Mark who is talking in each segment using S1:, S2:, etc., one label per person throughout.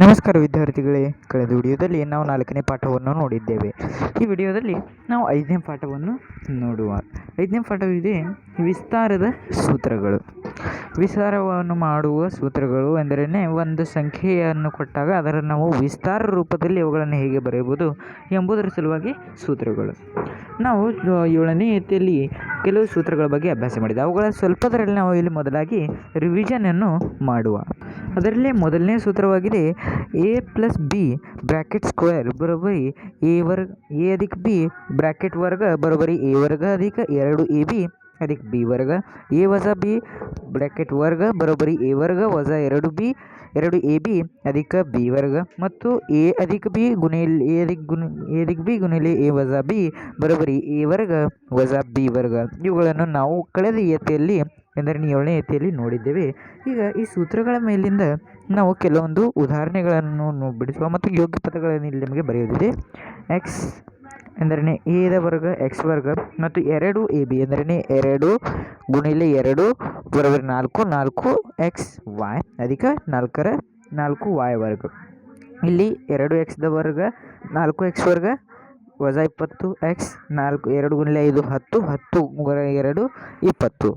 S1: ನಮಸ್ಕಾರ ವಿದ್ಯಾರ್ಥಿಗಳೇ, ಕಳೆದ ವಿಡಿಯೋದಲ್ಲಿ ನಾವು 4ನೇ ಪಾಠವನ್ನು ನೋಡಿದ್ದೇವೆ. ಈ ವಿಡಿಯೋದಲ್ಲಿ ನಾವು 5ನೇ ಪಾಠವನ್ನು ನೋಡುವ. 5ನೇ ಪಾಠವಿದೆ ವಿಸ್ತಾರದ ಸೂತ್ರಗಳು. ವಿಸ್ತಾರವನ್ನು ಮಾಡುವ ಸೂತ್ರಗಳು ಎಂದರೆ ಒಂದು ಸಂಖ್ಯೆಯನ್ನು ಕೊಟ್ಟಾಗ ಅದನ್ನು ನಾವು ವಿಸ್ತಾರ ರೂಪದಲ್ಲಿ ಅವುಗಳನ್ನು ಹೇಗೆ ಬರೆಯಬಹುದು ಎಂಬುದರ ಸಲುವಾಗಿ ಸೂತ್ರಗಳು. ನಾವು 7ನೇ ಯತಿಯಲ್ಲಿ ಕೆಲವು ಸೂತ್ರಗಳ ಬಗ್ಗೆ ಅಭ್ಯಾಸ ಮಾಡಿದೆ. ಅವುಗಳ ಸ್ವಲ್ಪದರಲ್ಲಿ ನಾವು ಇಲ್ಲಿ ಮೊದಲಾಗಿ ರಿವಿಷನನ್ನು ಮಾಡುವ. ಅದರಲ್ಲಿ ಮೊದಲನೇ ಸೂತ್ರವಾಗಿದೆ a + b ಬ್ರ್ಯಾಕೆಟ್ ಸ್ಕ್ವೇರ್ ಬರೋಬ್ಬರಿ a अधिक b ಬ್ರ್ಯಾಕೆಟ್ ವರ್ಗ ಬರೋಬ್ಬರಿ a ವರ್ಗ अधिक 2ab अधिक b ವರ್ಗ a - b ಬ್ರ್ಯಾಕೆಟ್ ವರ್ಗ ಬರೋಬ್ಬರಿ a ವರ್ಗ - 2ab अधिक b ವರ್ಗ ಮತ್ತು a अधिक b ಗುಣಿಲೆ a - b ಬರೋಬ್ಬರಿ a ವರ್ಗ - b ವರ್ಗ. ಇವುಗಳನ್ನು ನಾವು ಕಳೆದ ಯತಿಯಲ್ಲಿ ಎಂದರೆ 7ನೇ ಯತಿಯಲ್ಲಿ ನೋಡಿದ್ದೇವೆ. ಈಗ ಈ ಸೂತ್ರಗಳ ಮೇಲಿಂದ ನಾವು ಕೆಲವೊಂದು ಉದಾಹರಣೆಗಳನ್ನು ಬಿಡಿಸುವ ಮತ್ತು ಯೋಗ್ಯ ಪದಗಳನ್ನು ಇಲ್ಲಿ ನಮಗೆ ಬರೆಯುವುದಿದೆ. ಎಕ್ಸ್ ಎಂದರೆ ಎ ವರ್ಗ ಎಕ್ಸ್ ವರ್ಗ ಮತ್ತು 2ab ಎಂದರೆ 2 ಗುಣಿಲೆ 2 ಬರೋಬ್ಬರಿ 4 4 ಎಕ್ಸ್ ವೈ ಅಧಿಕ 4 ವೈ ವರ್ಗ. ಇಲ್ಲಿ 2x ವರ್ಗ 4x ವರ್ಗ ವಜಾ 20x 2 ಗುಣಿಲೆ 5 10 10 2 20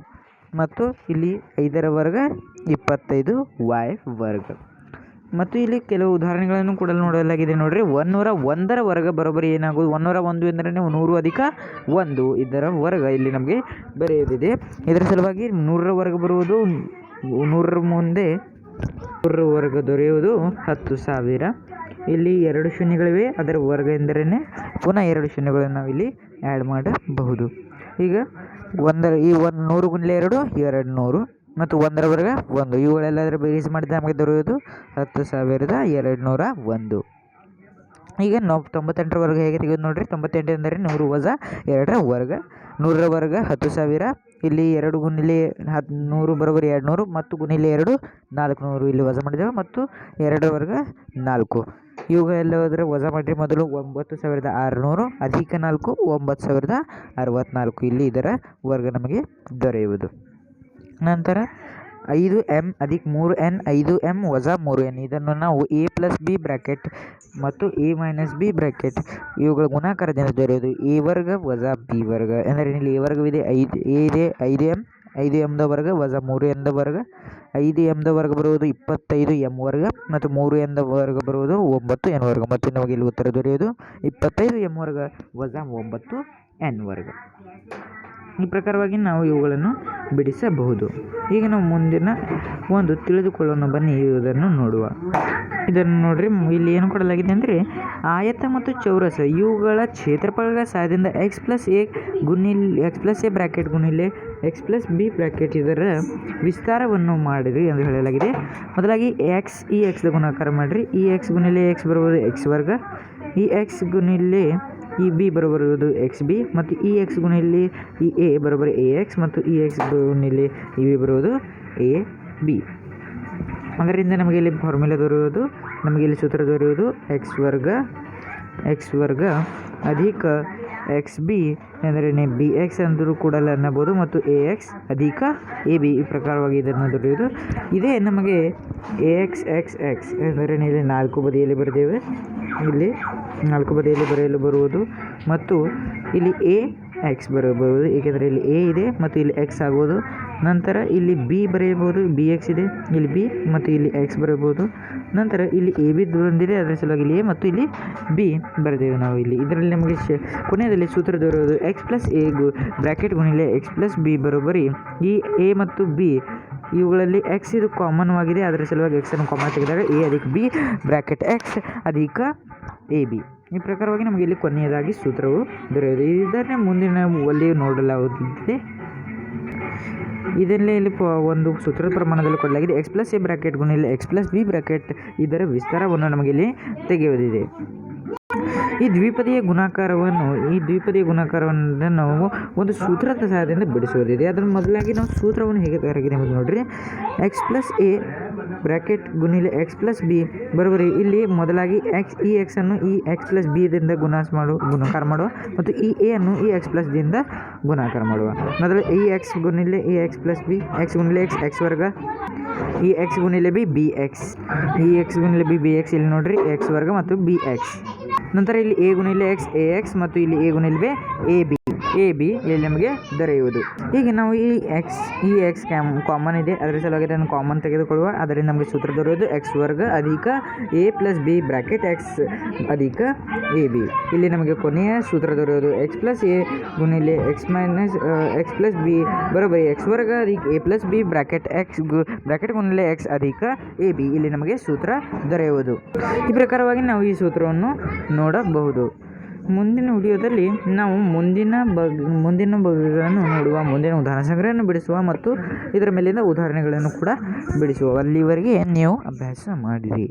S1: ಮತ್ತು ಇಲ್ಲಿ 5 ವರ್ಗ 25 ವೈ ವರ್ಗ. ಮತ್ತು ಇಲ್ಲಿ ಕೆಲವು ಉದಾಹರಣೆಗಳನ್ನು ಕೂಡ ನೋಡಲಾಗಿದೆ. ನೋಡ್ರಿ 101ರ ವರ್ಗ ಬರೋಬ್ಬರಿ ಏನಾಗೋದು 101 ಎಂದರೆ 100 ಅಧಿಕ 1 ಇದರ ವರ್ಗ ಇಲ್ಲಿ ನಮಗೆ ಬರೆಯುವುದಿದೆ. ಇದರ ಸಲುವಾಗಿ 100ರ ವರ್ಗ ಬರುವುದು 100ರ ಮುಂದೆ 100ರ ವರ್ಗ ದೊರೆಯುವುದು 10,000. ಇಲ್ಲಿ 2 ಶೂನ್ಯಗಳಿವೆ, ಅದರ ವರ್ಗ ಎಂದರೆ ಪುನಃ 2 ಶೂನ್ಯಗಳನ್ನು ನಾವು ಇಲ್ಲಿ ಆ್ಯಡ್ ಮಾಡಬಹುದು. ಈಗ 100 ಗುಣಿಲೆ 2 200 ಮತ್ತು 1ರ ವರ್ಗ 1 ಇವುಗಳೆಲ್ಲದರ ಬೇರೀಸ್ ಮಾಡಿದ ನಮಗೆ ದೊರೆಯುವುದು 10,201. ಈಗ ನಾವು 98ರ ವರ್ಗ ಹೇಗೆ ತೆಗೆದು ನೋಡ್ರಿ. 98 ಎಂದರೆ 100 ವಜಾ 2ರ ವರ್ಗ 100ರ ವರ್ಗ 10,000. ಇಲ್ಲಿ 2 ಗುಣಿಲೆ 100 ಬರೋಬ್ಬರಿ 200 ಮತ್ತು ಗುಣಿಲೆ 2 400 ಇಲ್ಲಿ ವಜಾ ಮಾಡಿದೆವು ಮತ್ತು 2ರ ವರ್ಗ 4 ಇವುಗಳೆಲ್ಲದರ ವಜಾ ಮಾಡಿರಿ. ಮೊದಲು 9,600 ಅಧಿಕ 4 9,064 ಇಲ್ಲಿ ಇದರ ವರ್ಗ ನಮಗೆ ದೊರೆಯುವುದು. ನಂತರ 5m ಅಧಿಕ 3n 5m ವಜಾ 3n ಇದನ್ನು ನಾವು a + b ಬ್ರ್ಯಾಕೆಟ್ ಮತ್ತು a - b ಬ್ರ್ಯಾಕೆಟ್ ಇವುಗಳ ಗುಣಾಕಾರದಿಂದ ದೊರೆಯುವುದು a ವರ್ಗ ವಜಾ b ವರ್ಗ. ಎಂದರೆ ಇಲ್ಲಿ a ವರ್ಗವಿದೆ 5 a ಇದೆ 5m 5mದ ವರ್ಗ ವಜಾ 3nದ ವರ್ಗ 5mದ ವರ್ಗ ಬರುವುದು 25m ವರ್ಗ ಮತ್ತು 3nದ ವರ್ಗ ಬರುವುದು 9n ವರ್ಗ ಮತ್ತು ನಮಗೆ ಇಲ್ಲಿ ಉತ್ತರ ದೊರೆಯುವುದು 25m ವರ್ಗ ವಜಾ 9n ವರ್ಗ. ಈ ಪ್ರಕಾರವಾಗಿ ನಾವು ಇವುಗಳನ್ನು ಬಿಡಿಸಬಹುದು. ಈಗ ನಾವು ಮುಂದಿನ ಒಂದು ತಿಳಿದುಕೊಳ್ಳೋಣ ಬನ್ನಿ ಇದನ್ನು ನೋಡುವ. ಇದನ್ನು ನೋಡ್ರಿ, ಇಲ್ಲಿ ಏನು ಕೊಡಲಾಗಿದೆ ಅಂದರೆ ಆಯತ ಮತ್ತು ಚೌರಸ ಇವುಗಳ ಕ್ಷೇತ್ರಫಲಗಳ ಸಹಾಯದಿಂದ x + a ಬ್ರ್ಯಾಕೆಟ್ ಗುಣಿಲೆ x + b ಬ್ರ್ಯಾಕೆಟ್ ಇದರ ವಿಸ್ತಾರವನ್ನು ಮಾಡಿರಿ ಎಂದು ಹೇಳಲಾಗಿದೆ. ಮೊದಲಾಗಿ ಈ x ಗುಣಾಕಾರ ಮಾಡಿರಿ. ಈ x ಗುಣಿಲೆ x ಬರುವುದು x ವರ್ಗ, ಈ x ಗುಣಿಲೆ ಈ b ಬರುವುದು xb ಮತ್ತು ಈ x ಗುಣಿಲೆ ಈ a ಬರೋಬ್ಬರಿ ax ಮತ್ತು ಈ x ಗುಣಿಲೆ ಈ b ಬರುವುದು ab. ಅದರಿಂದ ನಮಗೆ ಇಲ್ಲಿ ಫಾರ್ಮುಲಾ ದೊರೆಯುವುದು, ನಮಗೆ ಇಲ್ಲಿ ಸೂತ್ರ ದೊರೆಯುವುದು x ವರ್ಗ ಅಧಿಕ xb ಎಂದರೆ bx ಅಂದರೂ ಕೂಡ ಅನ್ನಬಹುದು ಮತ್ತು ax ಅಧಿಕ ab ಈ ಪ್ರಕಾರವಾಗಿ ಇದನ್ನು ದೊರೆಯುವುದು. ಇದೇ ನಮಗೆ axx ಎಂದರೆ ಇಲ್ಲಿ 4 ಬದಿಯಲ್ಲಿ ಬರೆದೇವೆ, ಇಲ್ಲಿ 4 ಬದಿಯಲ್ಲಿ ಬರೆಯಲು ಬರುವುದು ಮತ್ತು ಇಲ್ಲಿ ax ಬರಬಹುದು ಏಕೆಂದರೆ ಇಲ್ಲಿ a ಇದೆ ಮತ್ತು ಇಲ್ಲಿ x ಆಗುವುದು. ನಂತರ ಇಲ್ಲಿ b ಬರೆಯಬಹುದು, bx ಇದೆ ಇಲ್ಲಿ b ಮತ್ತು ಇಲ್ಲಿ x ಬರೆಯಬಹುದು. ನಂತರ ಇಲ್ಲಿ a b ಬಂದಿದೆ, ಅದರ ಸಲುವಾಗಿ ಇಲ್ಲಿ a ಮತ್ತು ಇಲ್ಲಿ b ಬರೆದೇವೆ ನಾವು ಇಲ್ಲಿ. ಇದರಲ್ಲಿ ನಮಗೆ ಕೊನೆಯದಲ್ಲಿ ಸೂತ್ರ ದೊರೆಯುವುದು x + a ಬ್ರ್ಯಾಕೆಟ್ ಗುಣಿಲೆ x + b ಬರೋಬ್ಬರಿ ಈ a ಮತ್ತು b ಇವುಗಳಲ್ಲಿ x ಇದು ಕಾಮನ್ ಆಗಿದೆ, ಅದರ ಸಲುವಾಗಿ x ಅನ್ನು ಕಾಮನ್ ತೆಗೆದಾಗ a ಅಧಿಕ b ಬ್ರ್ಯಾಕೆಟ್ x ಅಧಿಕ ab. ಈ ಪ್ರಕಾರವಾಗಿ ನಮಗೆ ಇಲ್ಲಿ ಕೊನೆಯದಾಗಿ ಸೂತ್ರವು ದೊರೆಯುವುದು. ಇದನ್ನೇ ಮುಂದಿನ ಅಲ್ಲಿ ನೋಡಲಾಗುತ್ತಿದೆ. ಇದರಲ್ಲಿ ಇಲ್ಲಿ ಒಂದು ಸೂತ್ರದ ಪ್ರಮಾಣದಲ್ಲಿ ಕೊಡಲಾಗಿದೆ x + a ಬ್ರ್ಯಾಕೆಟ್ ಗುಣಿಲೆ x + b ಬ್ರ್ಯಾಕೆಟ್ ಇದರ ವಿಸ್ತಾರವನ್ನು ನಮಗೆ ಇಲ್ಲಿ ತೆಗೆಯುವುದಿದೆ. ಈ ದ್ವಿಪದೀಯ ಗುಣಾಕಾರವನ್ನು ನಾವು ಒಂದು ಸೂತ್ರದ ಸಹಾಯದಿಂದ ಬಿಡಿಸುವುದಿದೆ. ಅದರ ಮೊದಲಾಗಿ ನಾವು ಸೂತ್ರವನ್ನು ಹೇಗೆ ತಯಾರಾಗಿದೆ ಎಂಬುದು ನೋಡ್ರಿ. x + a ಬ್ರ್ಯಾಕೆಟ್ ಗುಣಿಲೆ ಎಕ್ಸ್ ಪ್ಲಸ್ ಬಿ ಬರೋಬರಿ ಇಲ್ಲಿ ಮೊದಲಾಗಿ ಈ ಎಕ್ಸನ್ನು ಈ ಎಕ್ಸ್ ಪ್ಲಸ್ ಬಿದಿಂದ ಗುಣಾಕಾರ ಮಾಡುವ ಮತ್ತು ಈ ಎ ಅನ್ನು ಈ ಎಕ್ಸ್ ಪ್ಲಸ್ ದಿಂದ ಗುಣಾಕಾರ ಮಾಡುವ. ಮೊದಲು ಈ ಎಕ್ಸ್ ಗುಣಿಲೆ ಈ ಎಕ್ಸ್ ಪ್ಲಸ್ ಬಿ, ಎಕ್ಸ್ ಗುಣಿಲೆ ಎಕ್ಸ್ ವರ್ಗ, ಈ ಎಕ್ಸ್ ಗುಣಿಲೆ ಬಿ ಎಕ್ಸ್, ಈ ಎಕ್ಸ್ ಗುಣಿಲೆ ಬಿ ಎಕ್ಸ್, ಇಲ್ಲಿ ನೋಡ್ರಿ ಎಕ್ಸ್ ವರ್ಗ ಮತ್ತು ಬಿ ಎಕ್ಸ್. ನಂತರ ಇಲ್ಲಿ ಎ ಗುಣಿಲೆ ಎಕ್ಸ್ ಎ ಎಕ್ಸ್ ಮತ್ತು ಇಲ್ಲಿ ಎ ಗುಣಿಲೆ ಎ ಬಿ ಇಲ್ಲಿ ನಮಗೆ ದೊರೆಯುವುದು. ಹೀಗೆ ನಾವು ಈ ಎಕ್ಸ್ ಕಾಮನ್ ಇದೆ, ಅದರ ಸಲುವಾಗಿ ಅದನ್ನು ಕಾಮನ್ ತೆಗೆದುಕೊಳ್ಳುವ. ಅದರಿಂದ ನಮಗೆ ಸೂತ್ರ ದೊರೆಯುವುದು ಎಕ್ಸ್ ವರ್ಗ ಅಧಿಕ a plus b bracket x ಅಧಿಕ ಎ ಬಿ. ಇಲ್ಲಿ ನಮಗೆ ಕೊನೆಯ ಸೂತ್ರ ದೊರೆಯುವುದು ಎಕ್ಸ್ ಪ್ಲಸ್ ಎ ಗುಣಿಲೆ x minus x plus b ಬರೋಬರಿ ಎಕ್ಸ್ ವರ್ಗ ಅಧಿಕ ಎ ಪ್ಲಸ್ ಬಿ ಬ್ರ್ಯಾಕೆಟ್ ಗುಣಿಲೆ ಎಕ್ಸ್ ಅಧಿಕ ಎ ಬಿ. ಇಲ್ಲಿ ನಮಗೆ ಸೂತ್ರ ದೊರೆಯುವುದು. ಈ ಪ್ರಕಾರವಾಗಿ ನಾವು ಈ ಸೂತ್ರವನ್ನು ನೋಡಬಹುದು. ಮುಂದಿನ ವಿಡಿಯೋದಲ್ಲಿ ನಾವು ಮುಂದಿನ ಬಗೆಗಳನ್ನು ನೋಡುವ, ಮುಂದಿನ ಉದಾಹರಣೆ ಸಂಗ್ರಹವನ್ನು ಬಿಡಿಸುವ ಮತ್ತು ಇದರ ಮೇಲಿಂದ ಉದಾಹರಣೆಗಳನ್ನು ಕೂಡ ಬಿಡಿಸುವ. ಅಲ್ಲಿವರೆಗೆ ನೀವು ಅಭ್ಯಾಸ ಮಾಡಿರಿ.